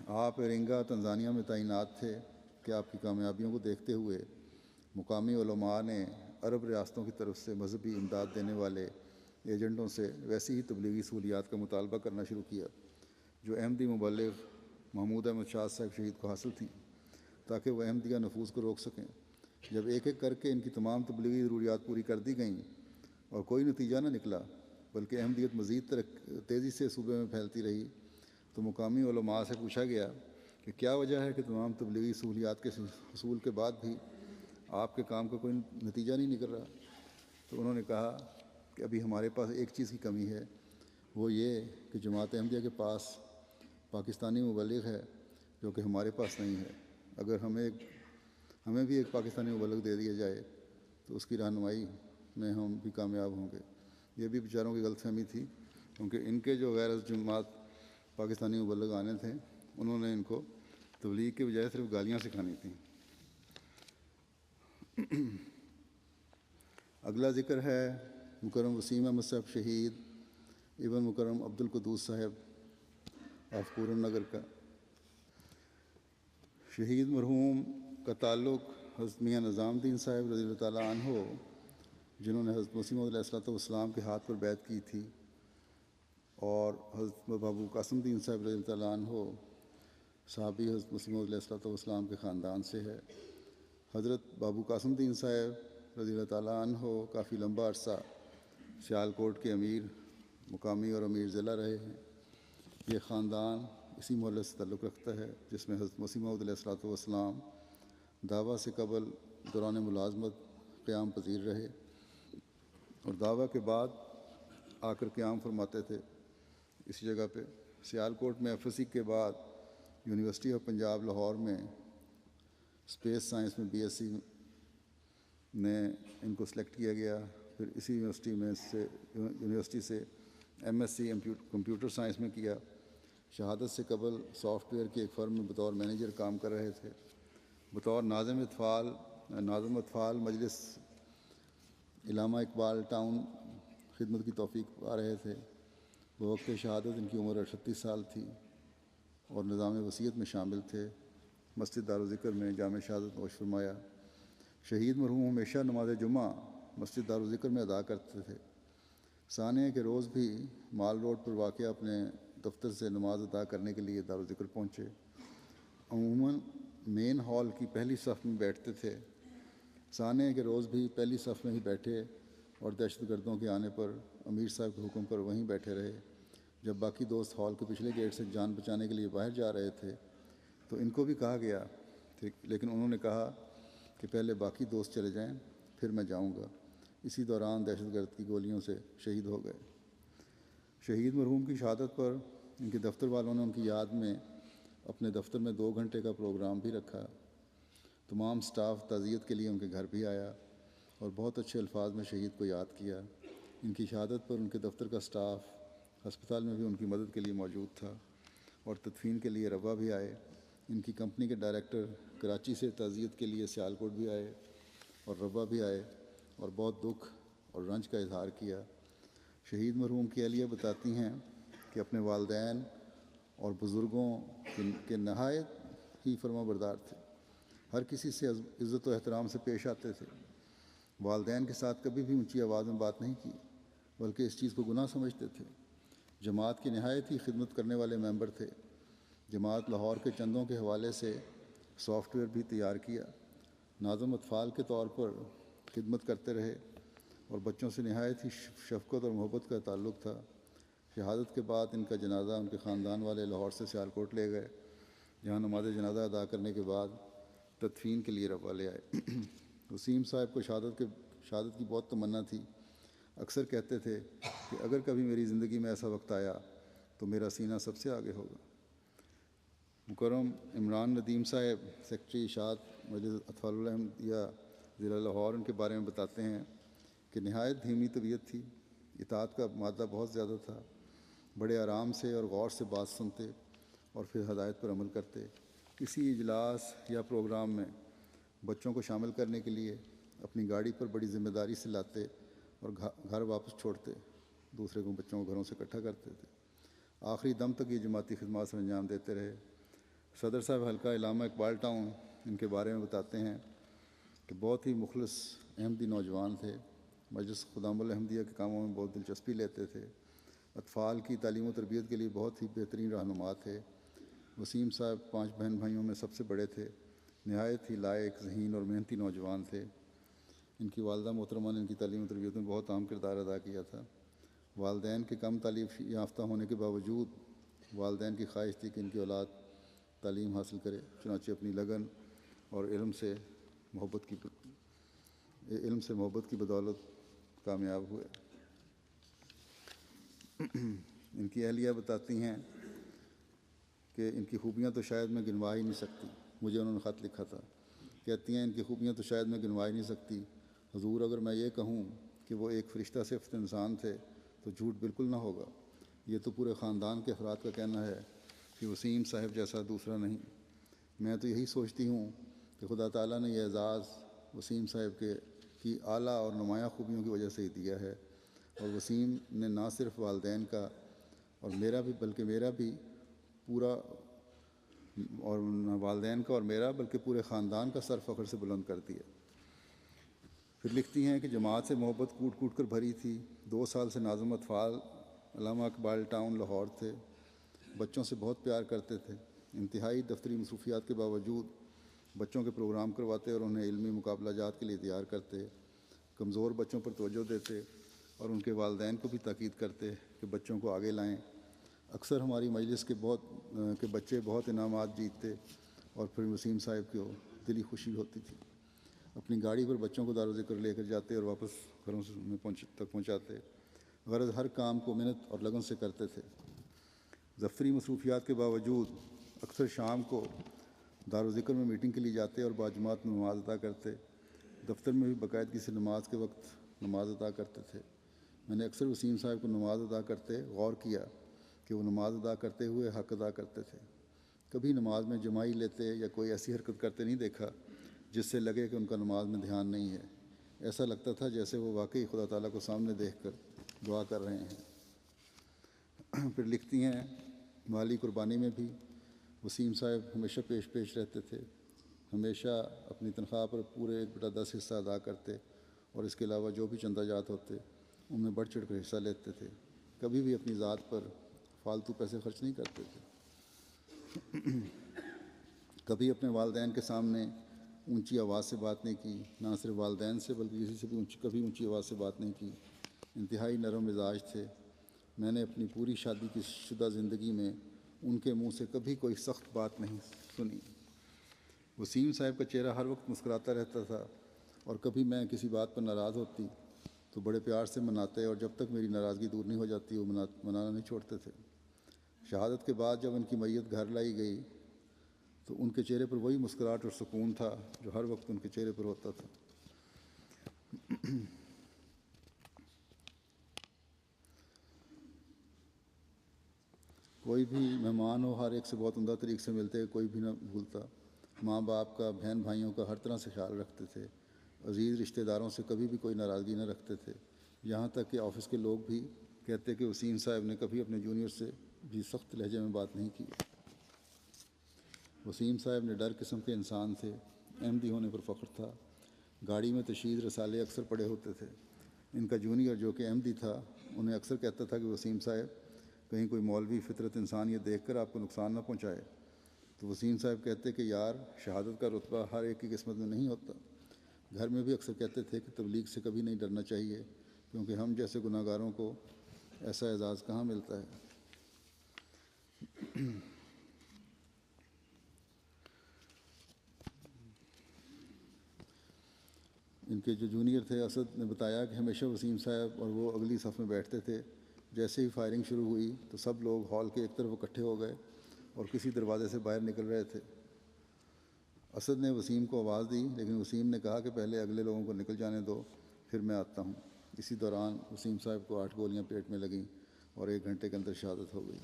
آپ ارنگا تنزانیہ میں تعینات تھے کہ آپ کی کامیابیوں کو دیکھتے ہوئے مقامی علماء نے عرب ریاستوں کی طرف سے مذہبی امداد دینے والے ایجنٹوں سے ویسی ہی تبلیغی سہولیات کا مطالبہ کرنا شروع کیا جو احمدی مبلغ محمود احمد شاہ صاحب شہید کو حاصل تھی، تاکہ وہ احمدیہ نفوذ کو روک سکیں۔ جب ایک ایک کر کے ان کی تمام تبلیغی ضروریات پوری کر دی گئیں اور کوئی نتیجہ نہ نکلا بلکہ احمدیت مزید تیزی سے صوبے میں پھیلتی رہی، تو مقامی علماء سے پوچھا گیا کہ کیا وجہ ہے کہ تمام تبلیغی سہولیات کے حصول کے بعد بھی آپ کے کام کا کوئی نتیجہ نہیں نکل رہا؟ تو انہوں نے کہا کہ ابھی ہمارے پاس ایک چیز کی کمی ہے، وہ یہ کہ جماعت احمدیہ کے پاس پاکستانی مبلغ ہے جو کہ ہمارے پاس نہیں ہے۔ اگر ہمیں بھی ایک پاکستانی مبلغ دے دیا جائے تو اس کی رہنمائی میں ہم بھی کامیاب ہوں گے۔ یہ بھی بیچاروں کی غلط فہمی تھی، کیونکہ ان کے جو غیر جماعت پاکستانی مبلغ آنے تھے انہوں نے ان کو تبلیغ کے بجائے صرف گالیاں سکھانی تھیں۔ اگلا ذکر ہے مکرم وسیم احمد صاحب شہید ابن مکرم عبد القدوس صاحب آف پورن نگر کا۔ شہید مرحوم کا تعلق حضرت میاں نظام الدین صاحب رضی اللہ تعالیٰ عنہ، جنہوں نے حضرت مسیح موعود علیہ السلام کے ہاتھ پر بیعت کی تھی، اور حضرت بابو قاسم الدین صاحب رضی اللہ تعالیٰ عنہ صحابی حضرت مسیح موعود علیہ السلام کے خاندان سے ہے۔ حضرت بابو قاسم الدین صاحب رضی اللہ تعالیٰ عنہ کافی لمبا عرصہ سیالکوٹ کے امیر مقامی اور امیر ضلع رہے ہیں۔ یہ خاندان اسی محلے سے تعلق رکھتا ہے جس میں حضرت مسیح موعود علیہ السلام دعویٰ سے قبل دوران ملازمت قیام پذیر رہے اور دعویٰ کے بعد آ کر قیام فرماتے تھے اسی جگہ پہ۔ سیالکوٹ میں ایف ایس سی کے بعد یونیورسٹی آف پنجاب لاہور میں اسپیس سائنس میں بی ایس سی نے ان کو سلیکٹ کیا گیا، پھر اسی یونیورسٹی سے M S C computer science میں کیا۔ شہادت سے قبل سافٹ ویئر کی ایک فرم میں بطور مینیجر کام کر رہے تھے۔ بطور ناظم اطفال مجلس علامہ اقبال ٹاؤن خدمت کی توفیق پا رہے تھے۔ بوقت شہادت ان کی عمر 38 سال تھی اور نظام وصیت میں شامل تھے۔ مسجد دارالذکر میں جامع شہادت نوش فرمایا۔ شہید مرحوم ہمیشہ نماز جمعہ مسجد دارالذکر میں ادا کرتے تھے۔ ثانیہ کے روز بھی مال روڈ پر واقع اپنے دفتر سے نماز ادا کرنے کے لیے دارالذکر پہنچے۔ عموماً مین ہال کی پہلی صف میں بیٹھتے تھے۔ ثانیہ کے روز بھی پہلی صف میں ہی بیٹھے اور دہشت گردوں کے آنے پر امیر صاحب کے حکم پر وہیں بیٹھے رہے۔ جب باقی دوست ہال کے پچھلے گیٹ سے جان بچانے کے لیے باہر جا رہے تھے تو ان کو بھی کہا گیا، لیکن انہوں نے کہا کہ پہلے باقی دوست چلے جائیں پھر میں جاؤں گا۔ اسی دوران دہشت گرد کی گولیوں سے شہید ہو گئے۔ شہید مرحوم کی شہادت پر ان کے دفتر والوں نے ان کی یاد میں اپنے دفتر میں 2 گھنٹے کا پروگرام بھی رکھا۔ تمام سٹاف تعزیت کے لیے ان کے گھر بھی آیا اور بہت اچھے الفاظ میں شہید کو یاد کیا۔ ان کی شہادت پر ان کے دفتر کا سٹاف ہسپتال میں بھی ان کی مدد کے لیے موجود تھا اور تدفین کے لیے روا بھی آئے۔ ان کی کمپنی کے ڈائریکٹر کراچی سے تعزیت کے لیے سیالکوٹ بھی آئے اور روا بھی آئے اور بہت دکھ اور رنج کا اظہار کیا۔ شہید مرحوم کی اہلیہ بتاتی ہیں کہ اپنے والدین اور بزرگوں کے نہایت ہی فرما بردار تھے، ہر کسی سے عزت و احترام سے پیش آتے تھے۔ والدین کے ساتھ کبھی بھی اونچی آواز میں بات نہیں کی بلکہ اس چیز کو گناہ سمجھتے تھے۔ جماعت کی نہایت ہی خدمت کرنے والے ممبر تھے۔ جماعت لاہور کے چندوں کے حوالے سے سافٹ ویئر بھی تیار کیا۔ ناظم اطفال کے طور پر خدمت کرتے رہے اور بچوں سے نہایت ہی شفقت اور محبت کا تعلق تھا۔ شہادت کے بعد ان کا جنازہ ان کے خاندان والے لاہور سے سیالکوٹ لے گئے، جہاں نماز جنازہ ادا کرنے کے بعد تدفین کے لیے روا لے آئے۔ وسیم صاحب کو شہادت کی بہت تمنا تھی۔ اکثر کہتے تھے کہ اگر کبھی میری زندگی میں ایسا وقت آیا تو میرا سینہ سب سے آگے ہوگا۔ مکرم عمران ندیم صاحب سیکرٹری اشاعت مجلس اطفال الاحمدیہ ضلع لاہور ان کے بارے میں بتاتے ہیں کہ نہایت دھیمی طبیعت تھی، اطاعت کا مادہ بہت زیادہ تھا، بڑے آرام سے اور غور سے بات سنتے اور پھر ہدایت پر عمل کرتے۔ کسی اجلاس یا پروگرام میں بچوں کو شامل کرنے کے لیے اپنی گاڑی پر بڑی ذمہ داری سے لاتے اور گھر واپس چھوڑتے، دوسرے کو بچوں کو گھروں سے اکٹھا کرتے تھے۔ آخری دم تک یہ جماعتی خدمات سر انجام دیتے رہے۔ صدر صاحب حلقہ علامہ اقبال ٹاؤن ان کے بارے میں بتاتے ہیں کہ بہت ہی مخلص احمدی نوجوان تھے، مجلس خدام الاحمدیہ کے کاموں میں بہت دلچسپی لیتے تھے، اطفال کی تعلیم و تربیت کے لیے بہت ہی بہترین رہنما تھے۔ وسیم صاحب 5 بہن بھائیوں میں سب سے بڑے تھے، نہایت ہی لائق، ذہین اور محنتی نوجوان تھے۔ ان کی والدہ محترمہ نے ان کی تعلیم و تربیت میں بہت اہم کردار ادا کیا تھا۔ والدین کے کم تعلیم یافتہ ہونے کے باوجود والدین کی خواہش تھی کہ ان کی اولاد تعلیم حاصل کرے، چنانچہ اپنی لگن اور علم سے محبت کی بدولت کامیاب ہوئے۔ ان کی اہلیہ بتاتی ہیں کہ ان کی خوبیاں تو شاید میں گنوا ہی نہیں سکتی۔ مجھے انہوں نے خط لکھا تھا، کہتی ہیں ان کی خوبیاں تو شاید میں گنوا ہی نہیں سکتی حضور، اگر میں یہ کہوں کہ وہ ایک فرشتہ صفت انسان تھے تو جھوٹ بالکل نہ ہوگا۔ یہ تو پورے خاندان کے افراد کا کہنا ہے کہ وسیم صاحب جیسا دوسرا نہیں۔ میں تو یہی سوچتی ہوں کہ خدا تعالیٰ نے یہ اعزاز وسیم صاحب کی اعلیٰ اور نمایاں خوبیوں کی وجہ سے ہی دیا ہے، اور وسیم نے نہ صرف والدین کا اور میرا بلکہ پورے خاندان کا سر فخر سے بلند کر دیا۔ پھر لکھتی ہیں کہ جماعت سے محبت کوٹ کوٹ کر بھری تھی۔ 2 سال سے ناظم اطفال علامہ اقبال ٹاؤن لاہور تھے، بچوں سے بہت پیار کرتے تھے۔ انتہائی دفتری مصروفیات کے باوجود بچوں کے پروگرام کرواتے اور انہیں علمی مقابلہ جات کے لیے تیار کرتے، کمزور بچوں پر توجہ دیتے اور ان کے والدین کو بھی تاکید کرتے کہ بچوں کو آگے لائیں۔ اکثر ہماری مجلس کے بچے بہت انعامات جیتتے اور پھر وسیم صاحب کو دلی خوشی ہوتی تھی۔ اپنی گاڑی پر بچوں کو دارالذکر لے کر جاتے اور واپس گھروں تک پہنچاتے۔ غرض ہر کام کو محنت اور لگن سے کرتے تھے۔ دفتری مصروفیات کے باوجود اکثر شام کو دارالذکر میں میٹنگ کے لیے جاتے اور باجماعت میں نماز ادا کرتے۔ دفتر میں بھی باقاعدگی سے نماز کے وقت نماز ادا کرتے تھے۔ میں نے اکثر وسیم صاحب کو نماز ادا کرتے غور کیا کہ وہ نماز ادا کرتے ہوئے حق ادا کرتے تھے۔ کبھی نماز میں جمائی لیتے یا کوئی ایسی حرکت کرتے نہیں دیکھا جس سے لگے کہ ان کا نماز میں دھیان نہیں ہے۔ ایسا لگتا تھا جیسے وہ واقعی خدا تعالیٰ کو سامنے دیکھ کر دعا کر رہے ہیں۔ پھر لکھتی ہیں مالی قربانی میں بھی وسیم صاحب ہمیشہ پیش رہتے تھے، ہمیشہ اپنی تنخواہ پر پورے 1/10 حصہ ادا کرتے اور اس کے علاوہ جو بھی چندہ جات ہوتے ان میں بڑھ چڑھ کر حصہ لیتے تھے۔ کبھی بھی اپنی ذات پر فالتو پیسے خرچ نہیں کرتے تھے۔ کبھی اپنے والدین کے سامنے اونچی آواز سے بات نہیں کی، نہ صرف والدین سے بلکہ کسی سے بھی کبھی اونچی آواز سے بات نہیں کی۔ انتہائی نرم مزاج تھے۔ میں نے اپنی پوری شادی کی شدہ زندگی میں ان کے منہ سے کبھی کوئی سخت بات نہیں سنی۔ وسیم صاحب کا چہرہ ہر وقت مسکراتا رہتا تھا، اور کبھی میں کسی بات پر ناراض ہوتی تو بڑے پیار سے مناتے، اور جب تک میری ناراضگی دور نہیں ہو جاتی وہ منانا نہیں چھوڑتے تھے۔ شہادت کے بعد جب ان کی میت گھر لائی گئی تو ان کے چہرے پر وہی مسکراہٹ اور سکون تھا جو ہر وقت ان کے چہرے پر ہوتا تھا۔ کوئی بھی مہمان ہو ہر ایک سے بہت عمدہ طریقے سے ملتے، کوئی بھی نہ بھولتا۔ ماں باپ کا، بہن بھائیوں کا ہر طرح سے خیال رکھتے تھے۔ عزیز رشتہ داروں سے کبھی بھی کوئی ناراضگی نہ رکھتے تھے، یہاں تک کہ آفس کے لوگ بھی کہتے کہ وسیم صاحب نے کبھی اپنے جونیئر سے بھی سخت لہجے میں بات نہیں کی۔ وسیم صاحب نے ڈر قسم کے انسان تھے، احمدی ہونے پر فخر تھا۔ گاڑی میں تشہیر رسالے اکثر پڑے ہوتے تھے۔ ان کا جونیئر جو کہ احمدی تھا انہیں اکثر کہتا تھا کہ وسیم صاحب کہیں کوئی مولوی فطرت انسان یہ دیکھ کر آپ کو نقصان نہ پہنچائے۔ تو وسیم صاحب کہتے کہ یار، شہادت کا رتبہ ہر ایک کی قسمت میں نہیں ہوتا۔ گھر میں بھی اکثر کہتے تھے کہ تبلیغ سے کبھی نہیں ڈرنا چاہیے، کیونکہ ہم جیسے گناہ گاروں کو ایسا اعزاز کہاں ملتا ہے۔ ان کے جو جونیئر تھے اسد نے بتایا کہ ہمیشہ وسیم صاحب اور وہ اگلی صف میں بیٹھتے تھے۔ جیسے ہی فائرنگ شروع ہوئی تو سب لوگ ہال کے ایک طرف اکٹھے ہو گئے اور کسی دروازے سے باہر نکل رہے تھے۔ اسد نے وسیم کو آواز دی، لیکن وسیم نے کہا کہ پہلے اگلے لوگوں کو نکل جانے دو، پھر میں آتا ہوں۔ اسی دوران وسیم صاحب کو 8 گولیاں پیٹ میں لگیں اور 1 گھنٹے کے اندر شہادت ہو گئی۔